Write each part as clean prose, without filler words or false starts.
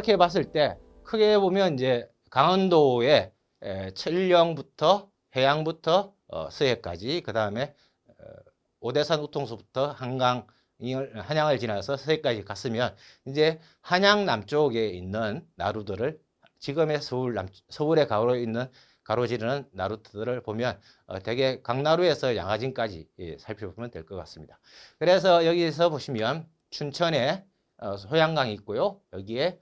그렇게 봤을 때 크게 보면 이제 강원도의 칠령부터 해양부터 서해까지, 그 다음에 오대산 우통수부터 한양을 지나서 서해까지 갔으면 이제 한양 남쪽에 있는 나루들을 지금의 서울에 가로지르는 나루트들을 보면 대개 강나루에서 양화진까지 살펴보면 될 것 같습니다. 그래서 여기서 보시면 춘천에 소양강이 있고요. 여기에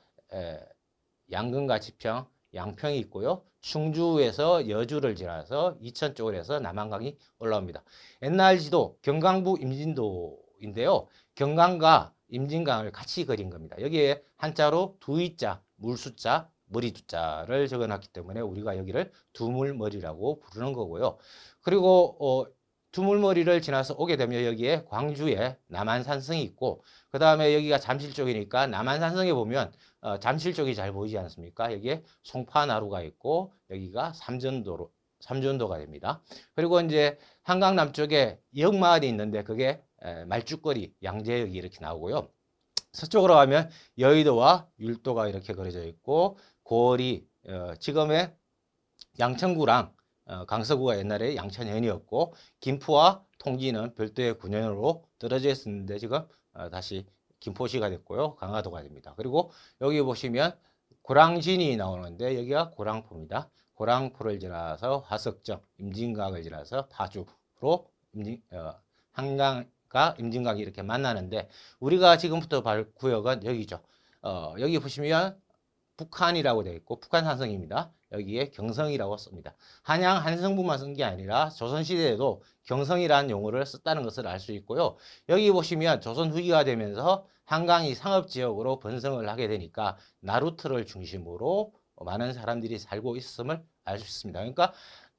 양근과 지평, 양평이 있고요. 충주에서 여주를 지나서 이천 쪽을 해서 남한강이 올라옵니다. 옛날 지도 경강부 임진도인데요. 경강과 임진강을 같이 그린 겁니다. 여기에 한자로 두이자, 물수자, 머리두자를 적어놨기 때문에 우리가 여기를 두물머리라고 부르는 거고요. 그리고 두물머리를 지나서 오게 되면 여기에 광주에 남한산성이 있고, 그 다음에 여기가 잠실 쪽이니까 남한산성에 보면 잠실 쪽이 잘 보이지 않습니까? 여기에 송파나루가 있고 여기가 삼전도가 됩니다. 그리고 이제 한강 남쪽에 역마을이 있는데 그게 말죽거리, 양재역이 이렇게 나오고요. 서쪽으로 가면 여의도와 율도가 이렇게 그려져 있고, 고을이 지금의 양천구랑 강서구가 옛날에 양천현이었고, 김포와 통지는 별도의 군현으로 떨어져 있었는데 지금 다시 김포시가 됐고요. 강화도가 됩니다. 그리고 여기 보시면 고랑진이 나오는데 여기가 고랑포입니다. 고랑포를 지나서 화석정, 임진강을 지나서 파주로 한강과 임진강이 이렇게 만나는데, 우리가 지금부터 볼 구역은 여기죠. 여기 보시면 북한이라고 되어 있고 북한산성입니다. 여기에 경성이라고 씁니다. 한양 한성부만 쓴 게 아니라 조선시대에도 경성이라는 용어를 썼다는 것을 알 수 있고요. 여기 보시면 조선 후기가 되면서 한강이 상업지역으로 번성을 하게 되니까 나루트를 중심으로 많은 사람들이 살고 있음을 알 수 있습니다. 그러니까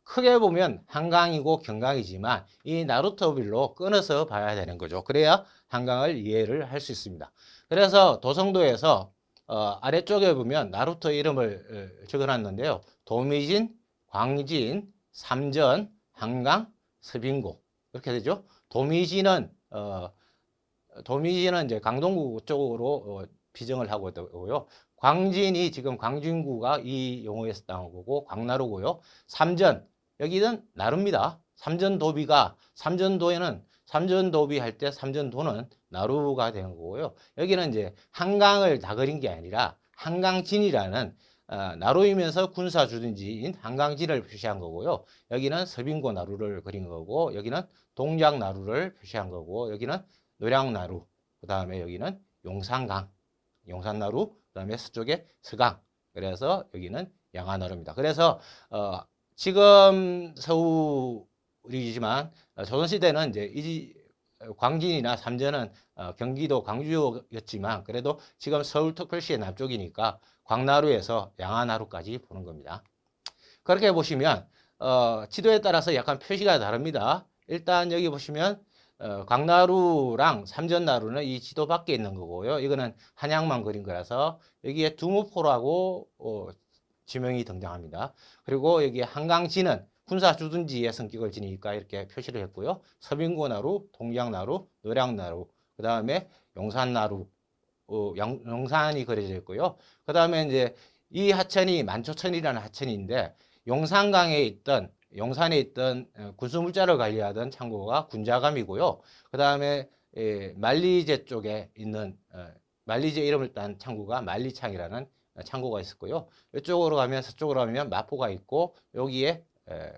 크게 보면 한강이고 경강이지만 이 나루터빌로 끊어서 봐야 되는 거죠. 그래야 한강을 이해를 할 수 있습니다. 그래서 도성도에서 아래쪽에 보면 나루터 이름을 적어놨는데요. 도미진, 광진, 삼전, 한강, 서빙고 이렇게 되죠. 도미진은 이제 강동구 쪽으로 비정을 하고 있고요. 광진이 지금 광진구가 이 용어에서 나온 거고 광나루고요. 삼전, 여기는 나루입니다. 삼전도비 할 때 삼전도는 나루가 되는 거고요. 여기는 이제 한강을 다 그린 게 아니라 한강진이라는 나루이면서 군사 주둔지인 한강진을 표시한 거고요. 여기는 서빙고 나루를 그린 거고, 여기는 동작 나루를 표시한 거고, 여기는 노량나루, 그 다음에 여기는 용산나루, 그 다음에 서쪽에 서강, 그래서 여기는 양화나루입니다. 그래서 지금 서울이지만 조선시대는 이제 광진이나 삼전은 경기도 광주였지만 그래도 지금 서울특별시의 남쪽이니까 광나루에서 양화나루까지 보는 겁니다. 그렇게 보시면 지도에 따라서 약간 표시가 다릅니다. 일단 여기 보시면 광나루랑 삼전나루는 이 지도 밖에 있는 거고요. 이거는 한양만 그린 거라서 여기에 두무포라고 지명이 등장합니다. 그리고 여기 한강진은 군사 주둔지의 성격을 지니까 이렇게 표시를 했고요. 서빙고나루, 동작나루, 노량나루, 그 다음에 용산나루, 용산이 그려져 있고요. 그 다음에 이제 이 하천이 만초천이라는 하천인데 용산에 있던 군수물자를 관리하던 창고가 군자감이고요. 그 다음에 만리제 쪽에 있는 만리제 이름을 딴 창고가 만리창이라는 창고가 있었고요. 서쪽으로 가면 마포가 있고 여기에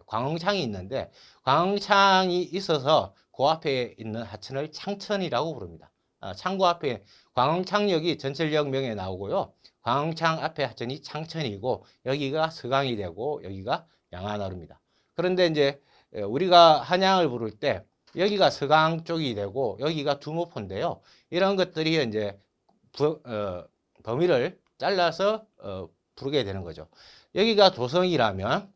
광흥창이 있는데 광흥창이 있어서 그 앞에 있는 하천을 창천이라고 부릅니다. 창고 앞에 광흥창역이 전철역명에 나오고요. 광흥창 앞에 하천이 창천이고 여기가 서강이 되고 여기가 양화나루입니다. 그런데 이제 우리가 한양을 부를 때 여기가 서강 쪽이 되고 여기가 두모포인데요. 이런 것들이 이제 범위를 잘라서 부르게 되는 거죠. 여기가 도성이라면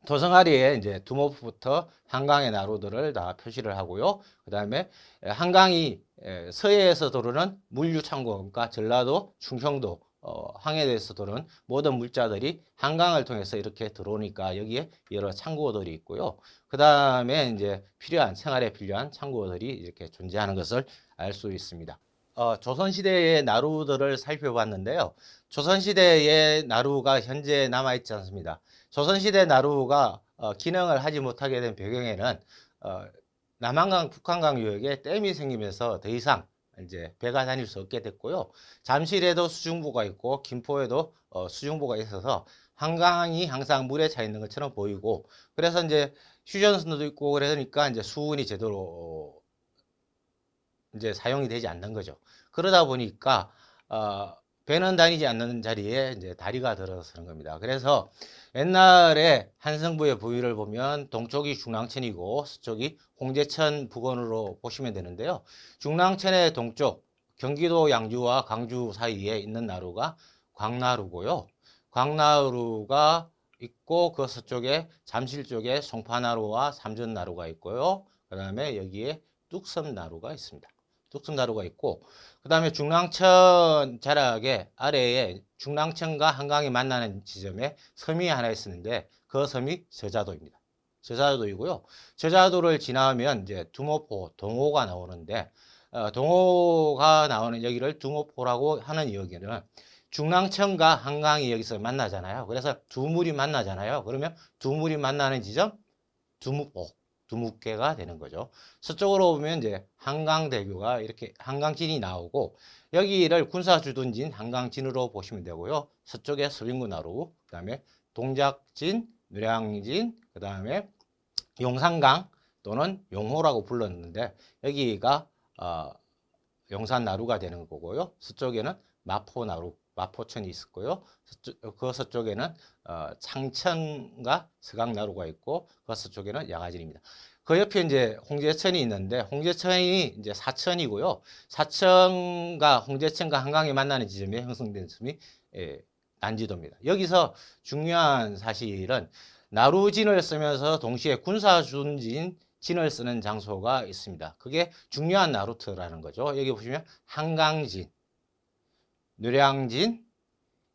도성아리에 이제 두모포부터 한강의 나루들을 다 표시를 하고요. 그 다음에 한강이 서해에서 도르는 물류창고, 그러니까 전라도, 충청도, 항해도에서 도는 모든 물자들이 한강을 통해서 이렇게 들어오니까 여기에 여러 창고들이 있고요. 그 다음에 이제 생활에 필요한 창고들이 이렇게 존재하는 것을 알 수 있습니다. 조선시대의 나루들을 살펴봤는데요. 조선시대의 나루가 현재 남아있지 않습니다. 조선시대 나루가 기능을 하지 못하게 된 배경에는 남한강, 북한강 유역에 댐이 생기면서 더 이상 이제 배가 다닐 수 없게 됐고요. 잠실에도 수중보가 있고 김포에도 수중보가 있어서 한강이 항상 물에 차 있는 것처럼 보이고, 그래서 이제 휴전선도 있고 그러니까 이제 수운이 제대로 이제 사용이 되지 않는 거죠. 그러다 보니까 배는 다니지 않는 자리에 이제 다리가 들어서는 겁니다. 그래서 옛날에 한성부의 부위를 보면 동쪽이 중랑천이고 서쪽이 홍제천 부근으로 보시면 되는데요. 중랑천의 동쪽, 경기도 양주와 광주 사이에 있는 나루가 광나루고요. 광나루가 있고 그 서쪽에 잠실 쪽에 송파나루와 삼전나루가 있고요. 그 다음에 여기에 뚝섬나루가 있습니다. 뚝섬나루가 있고, 그 다음에 중랑천 자락의 아래에 중랑천과 한강이 만나는 지점에 섬이 하나 있었는데 그 섬이 저자도입니다. 저자도이고요. 저자도를 지나면 이제 두모포, 동호가 나오는데 동호가 나오는 여기를 두모포라고 하는 여기는 중랑천과 한강이 여기서 만나잖아요. 그래서 두 물이 만나잖아요. 그러면 두 물이 만나는 지점 두무포, 두묵계가 되는 거죠. 서쪽으로 보면 이제 한강대교가 이렇게 한강진이 나오고, 여기를 군사주둔진 한강진으로 보시면 되고요. 서쪽에 서빙군나루, 그 다음에 동작진, 누량진, 그 다음에 용산강 또는 용호라고 불렀는데 여기가 용산나루가 되는 거고요. 서쪽에는 마포나루, 마포천이 있었고요. 그 서쪽에는 창천과 서강나루가 있고 그 서쪽에는 양화진입니다. 그 옆에 이제 홍제천이 있는데 홍제천이 이제 사천이고요. 사천과 홍제천과 한강이 만나는 지점에 형성된 섬이 난지도입니다. 여기서 중요한 사실은 나루진을 쓰면서 동시에 군사준진 진을 쓰는 장소가 있습니다. 그게 중요한 나루트라는 거죠. 여기 보시면 한강진, 누량진,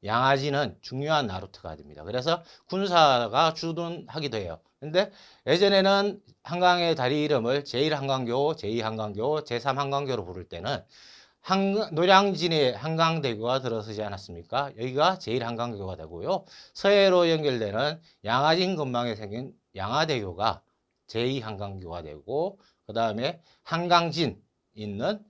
양화진은 중요한 나루트가 됩니다. 그래서 군사가 주둔하기도 해요. 근데 예전에는 한강의 다리 이름을 제1한강교, 제2한강교, 제3한강교로 부를 때는 노량진에 한강대교가 들어서지 않았습니까? 여기가 제1한강교가 되고요. 서해로 연결되는 양화진 근방에 생긴 양화대교가 제2한강교가 되고, 그 다음에 한강진 있는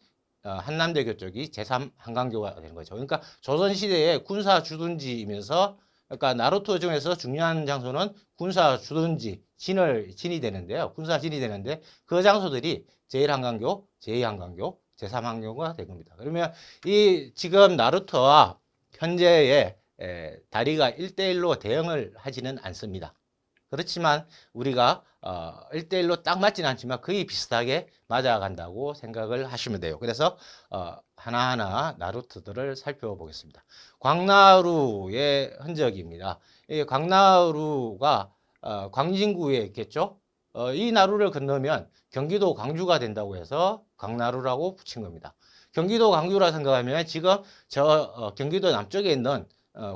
한남대교 쪽이 제3한강교가 되는 거죠. 그러니까 조선시대의 군사 주둔지이면서, 그러니까 나루토 중에서 중요한 장소는 군사 주둔지, 진이 되는데요. 군사 진이 되는데 그 장소들이 제1한강교, 제2한강교, 제3한강교가 된 겁니다. 그러면 이 지금 나루토와 현재의 다리가 1대1로 대응을 하지는 않습니다. 그렇지만 우리가 1대1로 딱 맞지는 않지만 거의 비슷하게 맞아간다고 생각을 하시면 돼요. 그래서 하나하나 나루트들을 살펴보겠습니다. 광나루의 흔적입니다. 이 광나루가 광진구에 있겠죠. 이 나루를 건너면 경기도 광주가 된다고 해서 광나루라고 붙인 겁니다. 경기도 광주라 생각하면 지금 경기도 남쪽에 있는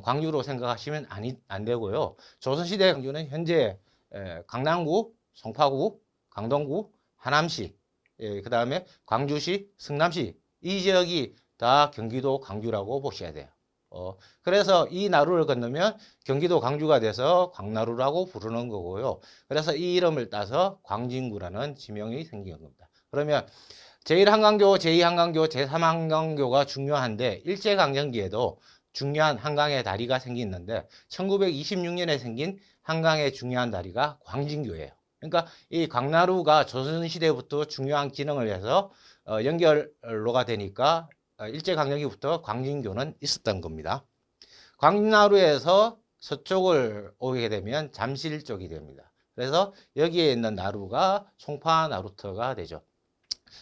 광주로 생각하시면 안 되고요. 조선시대 광주는 현재 강남구, 송파구, 강동구, 하남시, 그 다음에 광주시, 성남시, 이 지역이 다 경기도 광주라고 보셔야 돼요. 그래서 이 나루를 건너면 경기도 광주가 돼서 광나루라고 부르는 거고요. 그래서 이 이름을 따서 광진구라는 지명이 생긴 겁니다. 그러면 제1한강교, 제2한강교, 제3한강교가 중요한데 일제강점기에도 중요한 한강의 다리가 생기는데 1926년에 생긴 한강의 중요한 다리가 광진교예요. 그러니까 이 광나루가 조선시대부터 중요한 기능을 해서 연결로가 되니까 일제강점기부터 광진교는 있었던 겁니다. 광나루에서 서쪽을 오게 되면 잠실 쪽이 됩니다. 그래서 여기에 있는 나루가 송파나루터가 되죠.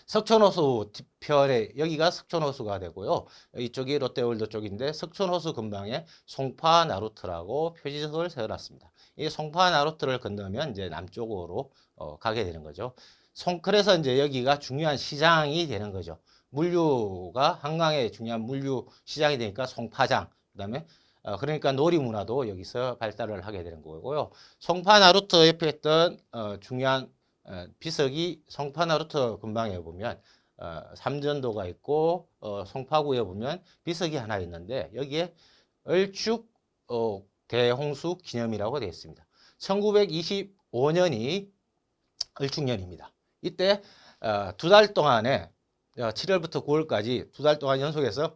석촌호수 뒤편에 여기가 석촌호수가 되고요. 이쪽이 롯데월드 쪽인데 석촌호수 근방에 송파나루트라고 표지석을 세워놨습니다. 이 송파나루트를 건너면 이제 남쪽으로 가게 되는 거죠. 그래서 이제 여기가 중요한 시장이 되는 거죠. 물류가 한강에 중요한 물류 시장이 되니까 송파장, 그다음에 그러니까 놀이문화도 여기서 발달을 하게 되는 거고요. 송파나루트 옆에 있던 중요한 비석이 송파나루트 근방에 보면 삼전도가 있고 송파구에 보면 비석이 하나 있는데 여기에 을축 대홍수 기념이라고 되어 있습니다. 1925년이 을축년입니다. 이때 두 달 동안에 7월부터 9월까지 두 달 동안 연속해서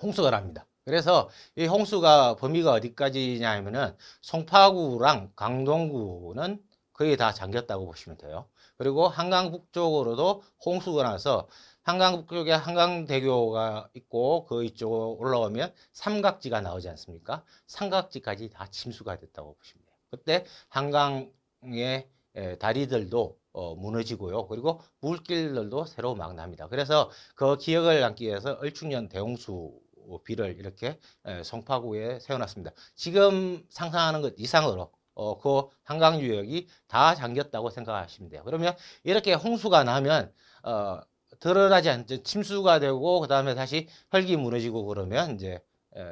홍수가 납니다. 그래서 이 홍수가 범위가 어디까지냐 하면은 송파구랑 강동구는 거의 다 잠겼다고 보시면 돼요. 그리고 한강 북쪽으로도 홍수가 나서 한강 북쪽에 한강대교가 있고 그 이쪽으로 올라오면 삼각지가 나오지 않습니까? 삼각지까지 다 침수가 됐다고 보시면 돼요. 그때 한강의 다리들도 무너지고요. 그리고 물길들도 새로 막 납니다. 그래서 그 기억을 남기 위해서 을축년 대홍수 비를 이렇게 송파구에 세워놨습니다. 지금 상상하는 것 이상으로 그 한강 유역이 다 잠겼다고 생각하시면 돼요. 그러면 이렇게 홍수가 나면 드러나지 않죠. 침수가 되고 그 다음에 다시 흙이 무너지고 그러면 이제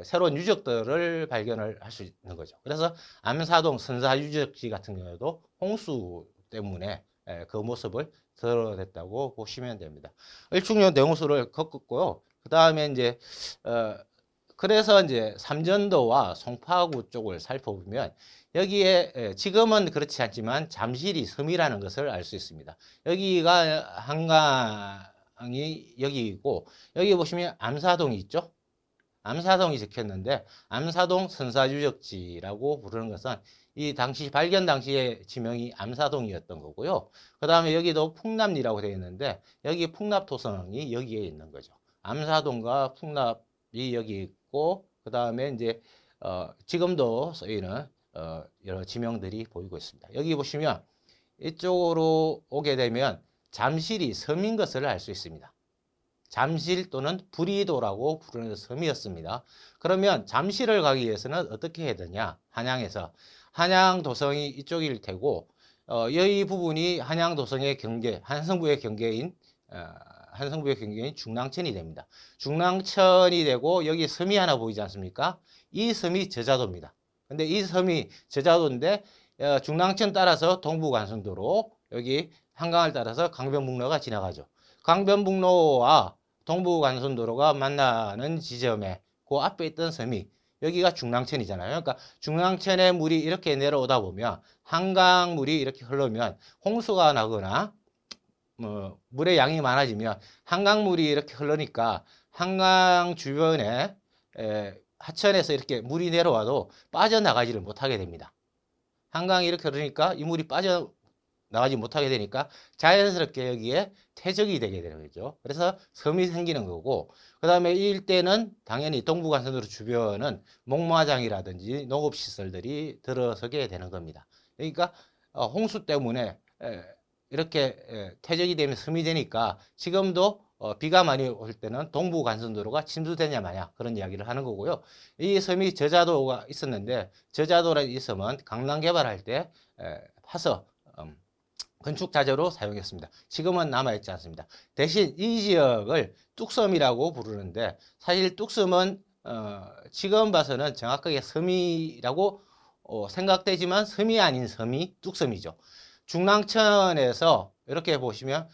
새로운 유적들을 발견을 할 수 있는 거죠. 그래서 암사동 선사 유적지 같은 경우에도 홍수 때문에 그 모습을 드러냈다고 보시면 됩니다. 을축년 대홍수를 겪었고요. 그 다음에 이제 그래서 이제 삼전도와 송파구 쪽을 살펴보면 여기에 지금은 그렇지 않지만 잠실이 섬이라는 것을 알 수 있습니다. 여기가 한강이 여기이고 여기 보시면 암사동이 있죠. 암사동이 적혔는데 암사동 선사유적지라고 부르는 것은 이 당시 발견 당시의 지명이 암사동이었던 거고요. 그 다음에 여기도 풍납리라고 되어 있는데 여기 풍납토성이 여기에 있는 거죠. 암사동과 풍납이 여기 있고 그 다음에 이제 지금도 쓰이는 여러 지명들이 보이고 있습니다. 여기 보시면 이쪽으로 오게 되면 잠실이 섬인 것을 알 수 있습니다. 잠실 또는 부리도라고 부르는 섬이었습니다. 그러면 잠실을 가기 위해서는 어떻게 해야 되냐? 한양에서 한양도성이 이쪽일 테고 이 부분이 한양도성의 경계, 한성부의 경계인 중랑천이 됩니다. 중랑천이 되고 여기 섬이 하나 보이지 않습니까? 이 섬이 제자도입니다. 근데 이 섬이 제자도인데 중랑천 따라서 동부간선도로 여기 한강을 따라서 강변북로가 지나가죠. 강변북로와 동부간선도로가 만나는 지점에 그 앞에 있던 섬이 여기가 중랑천이잖아요. 그러니까 중랑천의 물이 이렇게 내려오다 보면 한강물이 이렇게 흐르면 홍수가 나거나 물의 양이 많아지면 한강물이 이렇게 흐르니까 한강 주변에 하천에서 이렇게 물이 내려와도 빠져나가지를 못하게 됩니다. 한강이 이렇게 흐르니까 이 물이 빠져나가지 못하게 되니까 자연스럽게 여기에 퇴적이 되게 되는 거죠. 그래서 섬이 생기는 거고 그 다음에 이 일대는 당연히 동부간선도로 주변은 목마장이라든지 농업시설들이 들어서게 되는 겁니다. 그러니까 홍수 때문에 이렇게 퇴적이 되면 섬이 되니까 지금도 비가 많이 올 때는 동부간선도로가 침수되냐 마냐 그런 이야기를 하는 거고요. 이 섬이 저자도가 있었는데 저자도라는 이 섬은 강남 개발할 때 파서 건축 자재로 사용했습니다. 지금은 남아있지 않습니다. 대신 이 지역을 뚝섬이라고 부르는데 사실 뚝섬은 지금 봐서는 정확하게 섬이라고 생각되지만 섬이 아닌 섬이 뚝섬이죠. 중랑천에서 이렇게 보시면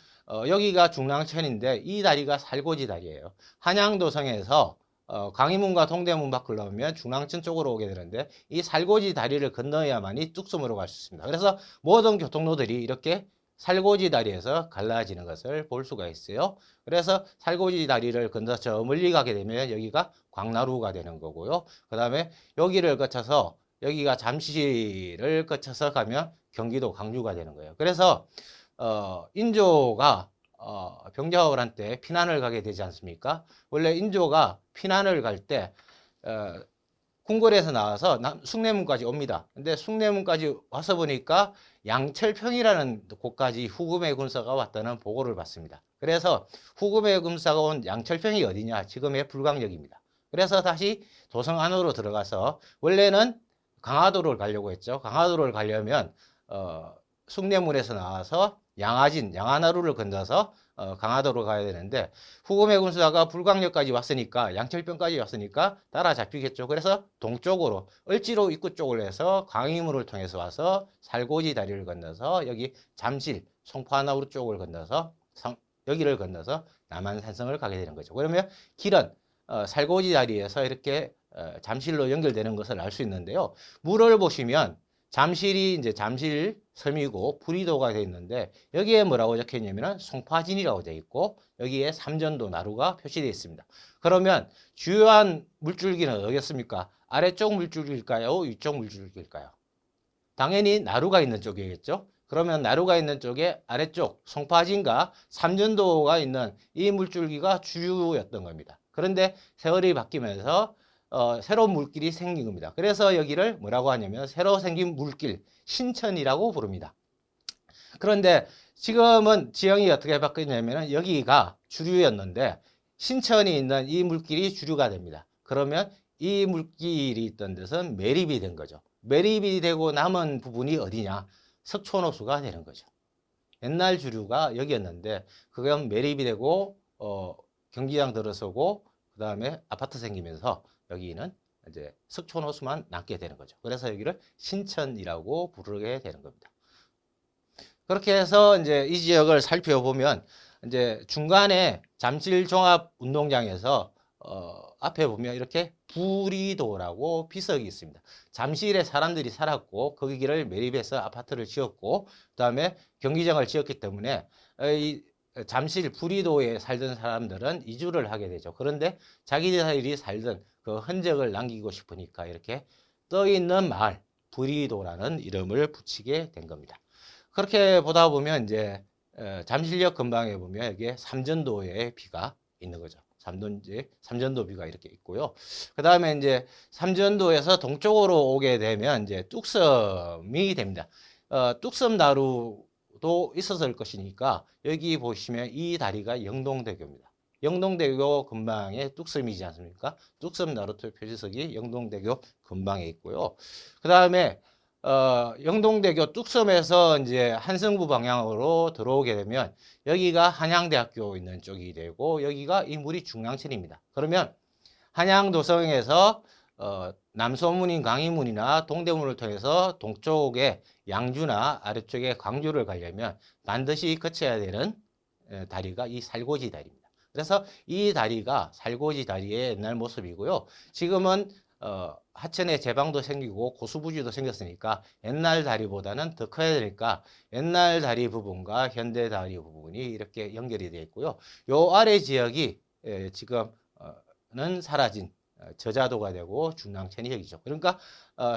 여기가 중랑천인데 이 다리가 살고지 다리예요. 한양도성에서 강의문과 동대문 밖을 나오면 중랑천 쪽으로 오게 되는데 이 살고지 다리를 건너야만이 뚝섬으로 갈 수 있습니다. 그래서 모든 교통로들이 이렇게 살고지 다리에서 갈라지는 것을 볼 수가 있어요. 그래서 살고지 다리를 건너서 저 멀리 가게 되면 여기가 광나루가 되는 거고요. 그 다음에 여기를 거쳐서 여기가 잠실을 거쳐서 가면 경기도 광주가 되는 거예요. 그래서 인조가 병자호란 한때 피난을 가게 되지 않습니까? 원래 인조가 피난을 갈 때 궁궐에서 나와서 숭례문까지 옵니다. 근데 숭례문까지 와서 보니까 양철평이라는 곳까지 후금의 군사가 왔다는 보고를 받습니다. 그래서 후금의 군사가 온 양철평이 어디냐? 지금의 불광역입니다. 그래서 다시 도성 안으로 들어가서 원래는 강화도를 가려고 했죠. 강화도를 가려면 숭례문에서 나와서 양화진, 양화나루를 건너서 강화도로 가야 되는데 후금의 군사가 불광역까지 왔으니까 양철평까지 왔으니까 따라잡히겠죠. 그래서 동쪽으로 을지로 입구 쪽을 해서 광희문을 통해서 와서 살고지 다리를 건너서 여기 잠실, 송파나루 쪽을 건너서 여기를 건너서 남한산성을 가게 되는 거죠. 그러면 길은 살고지 다리에서 이렇게 잠실로 연결되는 것을 알 수 있는데요. 물을 보시면 잠실이 이제 잠실 섬이고 부리도가 되어 있는데 여기에 뭐라고 적혀 있냐면은 송파진이라고 되어 있고 여기에 삼전도 나루가 표시되어 있습니다. 그러면 주요한 물줄기는 어디겠습니까? 아래쪽 물줄기일까요? 위쪽 물줄기일까요? 당연히 나루가 있는 쪽이겠죠. 그러면 나루가 있는 쪽에 아래쪽 송파진과 삼전도가 있는 이 물줄기가 주요였던 겁니다. 그런데 세월이 바뀌면서 새로운 물길이 생긴 겁니다. 그래서 여기를 뭐라고 하냐면 새로 생긴 물길 신천이라고 부릅니다. 그런데 지금은 지형이 어떻게 바뀌냐면 여기가 주류였는데 신천이 있는 이 물길이 주류가 됩니다. 그러면 이 물길이 있던 데서는 매립이 된 거죠. 매립이 되고 남은 부분이 어디냐? 석촌호수가 되는 거죠. 옛날 주류가 여기였는데 그건 매립이 되고 경기장 들어서고 그 다음에 아파트 생기면서 여기는 이제 석촌호수만 남게 되는 거죠. 그래서 여기를 신천이라고 부르게 되는 겁니다. 그렇게 해서 이제 이 지역을 살펴보면 이제 중간에 잠실종합운동장에서 앞에 보면 이렇게 부리도라고 비석이 있습니다. 잠실에 사람들이 살았고 거기를 매립해서 아파트를 지었고 그다음에 경기장을 지었기 때문에 이 잠실 부리도에 살던 사람들은 이주를 하게 되죠. 그런데 자기들이 살던 그 흔적을 남기고 싶으니까 이렇게 떠 있는 마을 부리도라는 이름을 붙이게 된 겁니다. 그렇게 보다 보면 이제 잠실역 근방에 보면 여기에 삼전도의 비가 있는 거죠. 삼전도비가 이렇게 있고요. 그 다음에 이제 삼전도에서 동쪽으로 오게 되면 이제 뚝섬이 됩니다. 뚝섬 나루도 있었을 것이니까 여기 보시면 이 다리가 영동대교입니다. 영동대교 근방에 뚝섬이지 않습니까? 뚝섬 나루터 표지석이 영동대교 근방에 있고요. 그 다음에 영동대교 뚝섬에서 이제 한성부 방향으로 들어오게 되면 여기가 한양대학교 있는 쪽이 되고 여기가 이 물이 중랑천입니다. 그러면 한양도성에서 남소문인 강의문이나 동대문을 통해서 동쪽에 양주나 아래쪽에 광주를 가려면 반드시 거쳐야 되는 다리가 이 살고지 다리입니다. 그래서 이 다리가 살고지 다리의 옛날 모습이고요. 지금은 하천에 제방도 생기고 고수부지도 생겼으니까 옛날 다리보다는 더 커야 되니까 옛날 다리 부분과 현대 다리 부분이 이렇게 연결이 되어 있고요. 요 아래 지역이 지금은 사라진 저자도가 되고 중랑천이 여기죠. 그러니까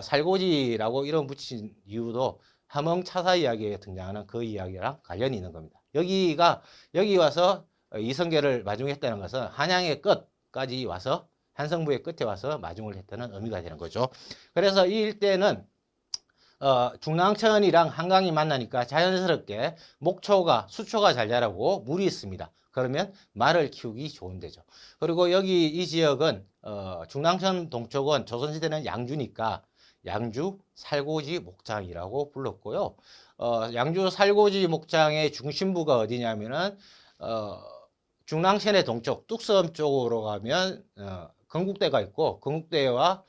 살고지라고 이름 붙인 이유도 함흥차사 이야기에 등장하는 그 이야기랑 관련이 있는 겁니다. 여기 와서 이성계를 마중했다는 것은 한양의 끝까지 와서 한성부의 끝에 와서 마중을 했다는 의미가 되는 거죠. 그래서 이 일대는 중랑천이랑 한강이 만나니까 자연스럽게 목초가 수초가 잘 자라고 물이 있습니다. 그러면 말을 키우기 좋은 데죠. 그리고 여기 이 지역은 중랑천 동쪽은 조선시대는 양주니까 양주 살고지 목장이라고 불렀고요. 양주 살고지 목장의 중심부가 어디냐면은 중랑천의 동쪽 뚝섬 쪽으로 가면 건국대가 있고 건국대와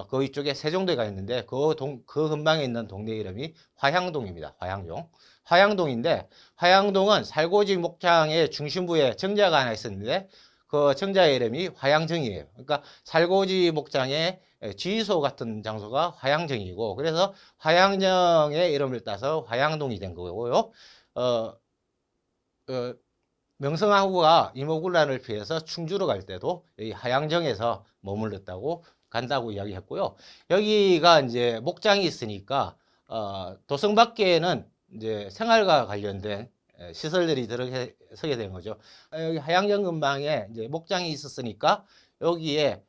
그 위쪽에 세종대가 있는데 그 근방에 있는 동네 이름이 화양동입니다. 화양동인데 화양동은 살고지 목장의 중심부에 정자가 하나 있었는데 그 정자의 이름이 화양정이에요. 그러니까 살고지 목장의 지휘소 같은 장소가 화양정이고 그래서 화양정의 이름을 따서 화양동이 된 거고요. 명성황후가 이모군란을 피해서 충주로 갈 때도 이 하양정에서 머물렀다고 간다고 이야기했고요. 여기가 이제 목장이 있으니까 도성 밖에는 이제 생활과 관련된 시설들이 들어서게 된 거죠. 여기 하양정 근방에 이제 목장이 있었으니까 여기에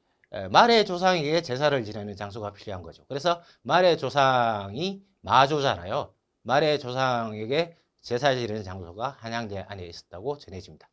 말의 조상에게 제사를 지내는 장소가 필요한 거죠. 그래서 말의 조상이 마조잖아요. 말의 조상에게 제사 지내는 장소가 한양대 안에 있었다고 전해집니다.